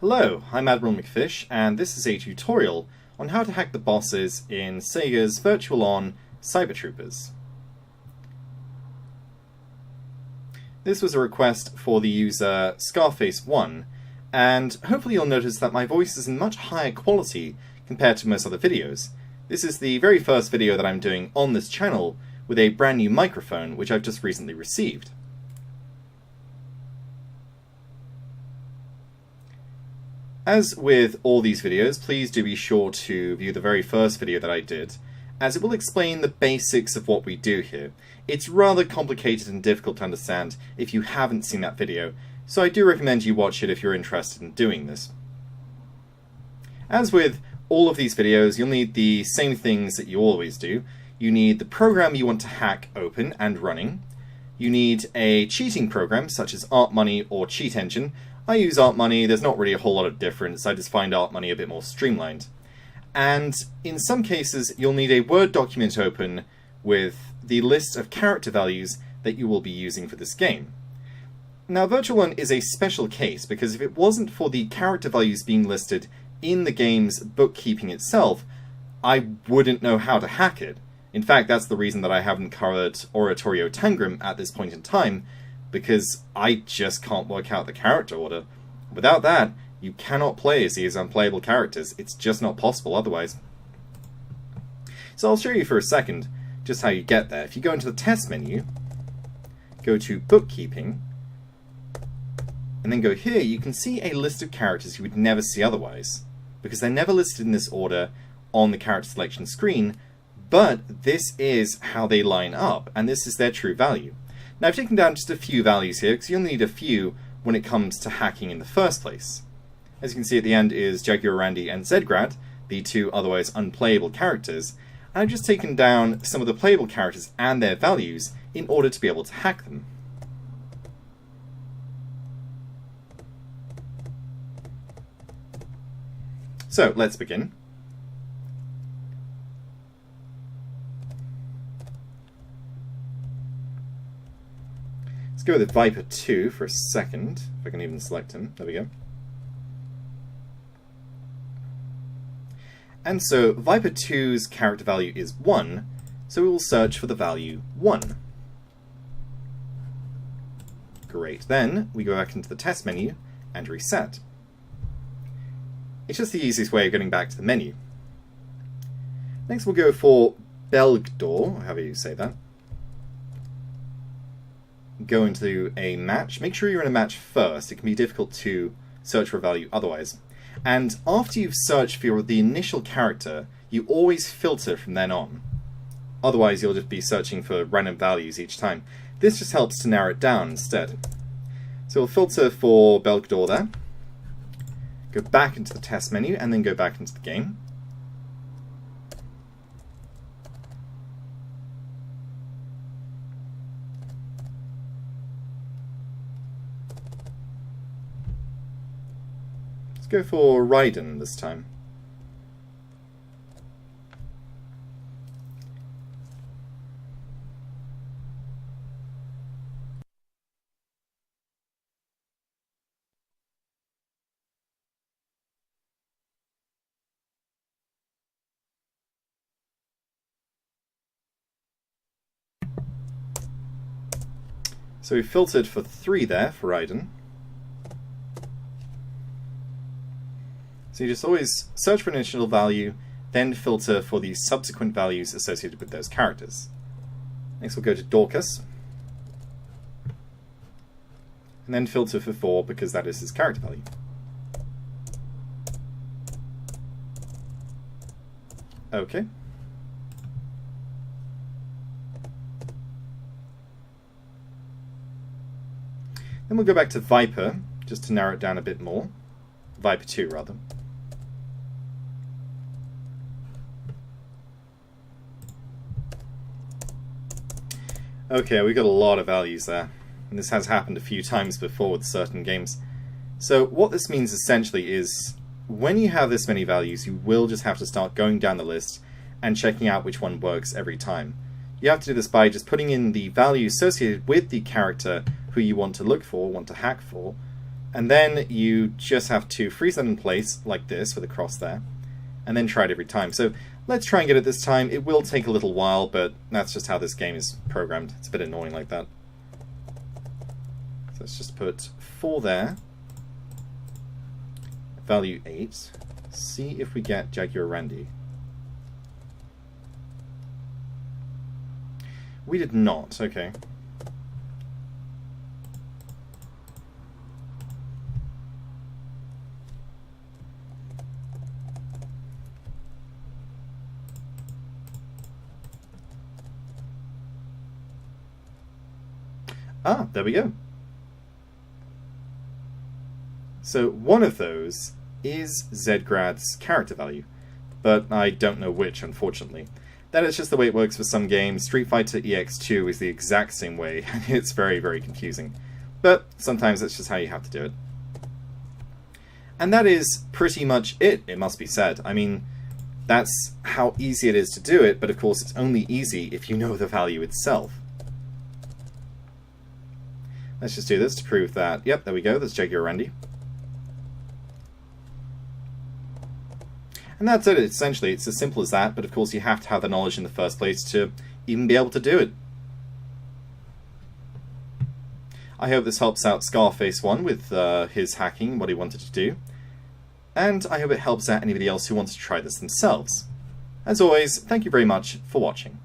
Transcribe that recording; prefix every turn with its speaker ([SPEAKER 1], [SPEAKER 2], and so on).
[SPEAKER 1] Hello, I'm Admiral McFish, and this is a tutorial on how to hack the bosses in Sega's Virtual On Cybertroopers. This was a request for the user Scarfaceone, and hopefully you'll notice that my voice is in much higher quality compared to most other videos. This is the very first video that I'm doing on this channel with a brand new microphone, which I've just recently received. As with all these videos, please do be sure to view the very first video that I did, as it will explain the basics of what we do here. It's rather complicated and difficult to understand if you haven't seen that video, so I do recommend you watch it if you're interested in doing this. As with all of these videos, you'll need the same things that you always do. You need the program you want to hack open and running. You need a cheating program such as ArtMoney or Cheat Engine. I use ArtMoney, there's not really a whole lot of difference, I just find ArtMoney a bit more streamlined. And in some cases you'll need a Word document open with the list of character values that you will be using for this game. Now Virtual On is a special case because if it wasn't for the character values being listed in the game's bookkeeping itself, I wouldn't know how to hack it. In fact, that's the reason that I haven't covered Oratorio Tangram at this point in time, because I just can't work out the character order. Without that, you cannot play as these unplayable characters. It's just not possible otherwise. So I'll show you for a second just how you get there. If you go into the test menu, go to bookkeeping, and then go here, you can see a list of characters you would never see otherwise, because they're never listed in this order on the character selection screen, but this is how they line up, and this is their true value. Now I've taken down just a few values here, because you'll need a few when it comes to hacking in the first place. As you can see at the end is Jaguarandi and Z-gradt, the two otherwise unplayable characters, and I've just taken down some of the playable characters and their values in order to be able to hack them. So let's begin. Let's go with Viper 2 for a second, if I can even select him. There we go. And so Viper 2's character value is 1, so we will search for the value 1. Great. Then we go back into the test menu and reset. It's just the easiest way of getting back to the menu. Next we'll go for Belgdor, however you say that. Go into a match. Make sure you're in a match first. It can be difficult to search for a value otherwise. And after you've searched for the initial character, you always filter from then on. Otherwise you'll just be searching for random values each time. This just helps to narrow it down instead. So we'll filter for Belgdor there. Go back into the test menu and then go back into the game. Let's go for Raiden this time. So we filtered for 3 there for Raiden. So you just always search for an initial value, then filter for the subsequent values associated with those characters. Next we'll go to Dorkas, and then filter for 4 because that is his character value. Okay. Then we'll go back to Viper, just to narrow it down a bit more. Viper 2, rather. Okay, we got a lot of values there. And this has happened a few times before with certain games. So what this means essentially is, when you have this many values, you will just have to start going down the list and checking out which one works every time. You have to do this by just putting in the value associated with the character who you want to look for, want to hack for, And then you just have to freeze that in place, like this, with a cross there, and then try it every time. So let's try and get it this time. It will take a little while, but that's just how this game is programmed. It's a bit annoying like that. So let's just put 4 there. Value 8. See if we get Jaguarandi. We did not, okay. Ah, there we go. So one of those is Z-grad's character value, but I don't know which, unfortunately. That is just the way it works for some games. Street Fighter EX2 is the exact same way, and it's very, very confusing. But sometimes that's just how you have to do it. And that is pretty much it must be said. I mean, that's how easy it is to do it, but of course it's only easy if you know the value itself. Let's just do this to prove that, yep, there we go, there's Jaguarandi. And that's it, essentially. It's as simple as that, but of course you have to have the knowledge in the first place to even be able to do it. I hope this helps out Scarfaceone with his hacking, what he wanted to do. And I hope it helps out anybody else who wants to try this themselves. As always, thank you very much for watching.